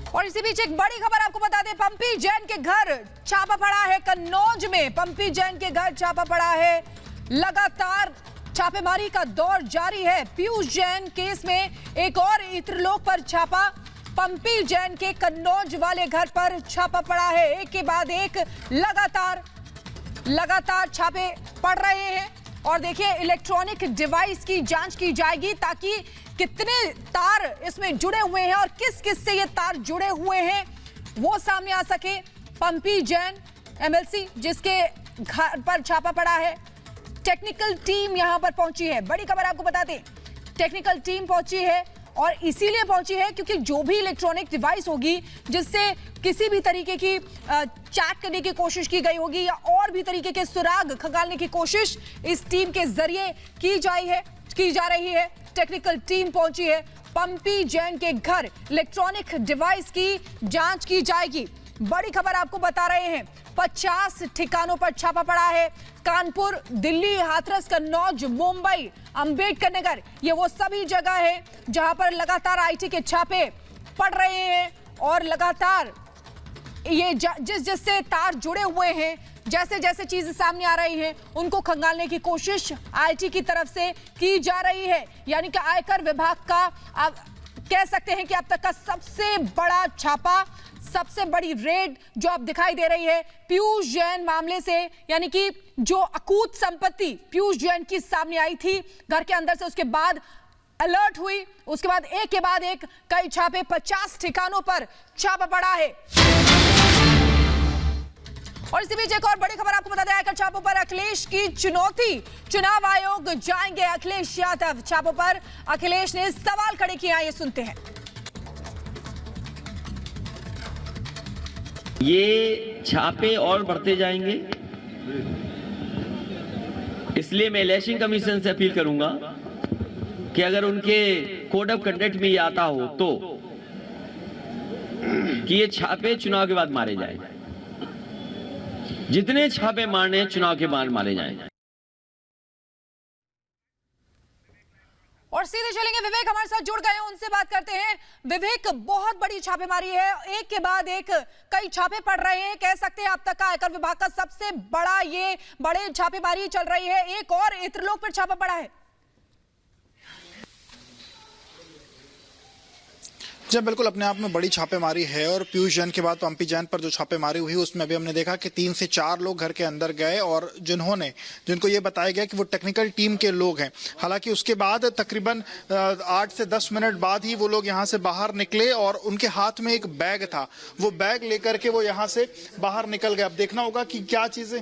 और इसी बीच एक बड़ी खबर आपको बता दें, पंपी जैन के घर छापा पड़ा है। कन्नौज में पंपी जैन के घर छापा पड़ा है। लगातार छापेमारी का दौर जारी है। पीयूष जैन केस में एक और इत्रलोक पर छापा। पंपी जैन के कन्नौज वाले घर पर छापा पड़ा है। एक के बाद एक लगातार छापे पड़ रहे हैं। और देखिए, इलेक्ट्रॉनिक डिवाइस की जांच की जाएगी ताकि कितने तार इसमें जुड़े हुए हैं और किस किस से ये तार जुड़े हुए हैं वो सामने आ सके। पंपी जैन एमएलसी जिसके घर पर छापा पड़ा है, टेक्निकल टीम यहां पर पहुंची है। बड़ी खबर आपको बता दें, टेक्निकल टीम पहुंची है और इसीलिए पहुंची है क्योंकि जो भी इलेक्ट्रॉनिक डिवाइस होगी जिससे किसी भी तरीके की चैट करने की कोशिश की गई होगी या और भी तरीके के सुराग खंगालने की कोशिश इस टीम के जरिए की जा रही है। टेक्निकल टीम पहुंची है। पंपी जैन के घर इलेक्ट्रॉनिक डिवाइस की जांच की जाएगी। बड़ी खबर आपको बता रहे हैं, 50 ठिकानों पर छापा पड़ा है। कानपुर, दिल्ली, हाथरस, कन्नौज, मुंबई, अंबेडकर नगर, ये वो सभी जगह है जहां पर लगातार आईटी के छापे पड़ रहे हैं और लगातार ये जिससे तार जुड़े हुए हैं, जैसे जैसे चीजें सामने आ रही हैं उनको खंगालने की कोशिश आईटी की तरफ से की जा रही है। यानी कि आयकर विभाग का आप कह सकते हैं कि अब तक का सबसे बड़ा छापा, सबसे बड़ी रेड जो अब दिखाई दे रही है पीयूष जैन मामले से। यानी कि जो अकूत संपत्ति पीयूष जैन की सामने आई थी घर के अंदर से, उसके बाद अलर्ट हुई, उसके बाद एक के बाद एक कई छापे, 50 ठिकानों पर छापा पड़ा है। और इसी बीच एक और बड़ी खबर आपको बता दें, आयकर छापों पर अखिलेश की चुनौती। चुनाव आयोग जाएंगे अखिलेश यादव छापों पर। अखिलेश ने सवाल खड़े किए, आइए सुनते हैं। ये छापे और बढ़ते जाएंगे, इसलिए मैं इलेक्शन कमीशन से अपील करूंगा कि अगर उनके कोड ऑफ कंडक्ट में ये आता हो तो कि ये छापे चुनाव के बाद मारे जाएं। जितने छापे मारने हैं चुनाव के बाद मारे जाएं। और सीधे चलेंगे, विवेक हमारे साथ जुड़ गए हैं, उनसे बात करते हैं। विवेक, बहुत बड़ी छापेमारी है, एक के बाद एक कई छापे पड़ रहे हैं। कह सकते हैं अब तक का आयकर विभाग का सबसे बड़ा ये बड़े छापेमारी चल रही है। एक और इत्रलोक पर छापा पड़ा है। जब बिल्कुल अपने आप में बड़ी छापेमारी है और पीयूष जैन के बाद पंपी जैन पर जो छापेमारी हुई उसमें अभी हमने देखा कि 3 से 4 लोग घर के अंदर गए और जिनको ये बताया गया कि वो टेक्निकल टीम के लोग हैं। हालांकि उसके बाद तकरीबन 8 से 10 मिनट बाद ही वो लोग यहाँ से बाहर निकले और उनके हाथ में एक बैग था। वो बैग लेकर के वो यहाँ से बाहर निकल गए। अब देखना होगा कि क्या चीजें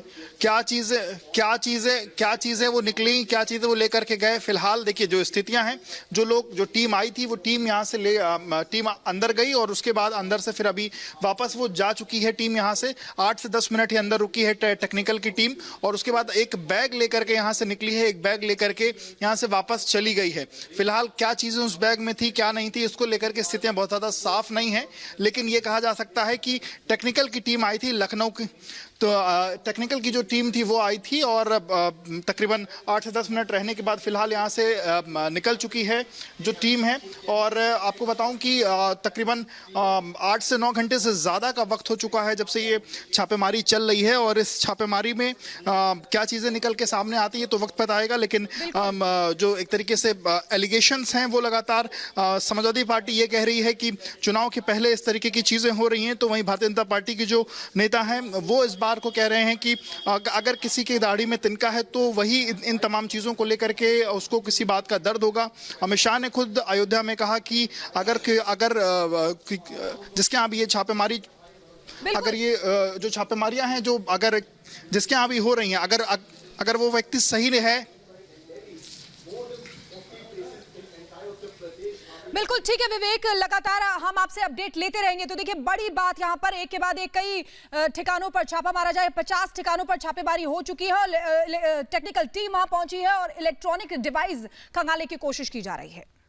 वो निकली, क्या चीजें वो लेकर के गए। फिलहाल देखिए जो स्थितियां हैं, जो टीम आई थी वो टीम यहाँ से टीम अंदर गई और उसके बाद अंदर से फिर अभी वापस वो जा चुकी है। टीम यहाँ से 8 से 10 मिनट ही अंदर रुकी है टेक्निकल की टीम और उसके बाद एक बैग लेकर के यहाँ से निकली है। एक बैग लेकर के यहाँ से वापस चली गई है। फिलहाल क्या चीजें उस बैग में थी, क्या नहीं थी, इसको लेकर के स्थितियां बहुत ज्यादा साफ नहीं है। लेकिन ये कहा जा सकता है कि टेक्निकल की टीम आई थी लखनऊ की, तो टेक्निकल की जो टीम थी वो आई थी और तकरीबन 8 से 10 मिनट रहने के बाद फिलहाल यहाँ से निकल चुकी है जो टीम है। और आपको बताऊं कि तकरीबन 8 से 9 घंटे से ज़्यादा का वक्त हो चुका है जब से ये छापेमारी चल रही है और इस छापेमारी में क्या चीज़ें निकल के सामने आती है तो वक्त बताएगा। लेकिन जो एक तरीके से एलिगेशंस हैं वो लगातार समाजवादी पार्टी ये कह रही है कि चुनाव के पहले इस तरीके की चीज़ें हो रही हैं, तो वहीं भारतीय जनता पार्टी की जो नेता हैं वो इस बार को कह रहे हैं कि अगर किसी की दाढ़ी में तिनका है तो वही इन तमाम चीज़ों को लेकर के उसको किसी बात का दर्द होगा। अमित शाह ने खुद अयोध्या में कहा कि अगर जिसके यहाँ भी ये छापेमारी, अगर ये जो छापेमारियां हैं जो अगर जिसके यहाँ भी हो रही हैं, अगर वो व्यक्ति सही है। बिल्कुल ठीक है विवेक, लगातार हम आपसे अपडेट लेते रहेंगे। तो देखिए, बड़ी बात यहाँ पर एक के बाद एक कई ठिकानों पर छापा मारा जाए। 50 ठिकानों पर छापेमारी हो चुकी है, टेक्निकल टीम वहां पहुंची है और इलेक्ट्रॉनिक डिवाइस खंगालने की कोशिश की जा रही है।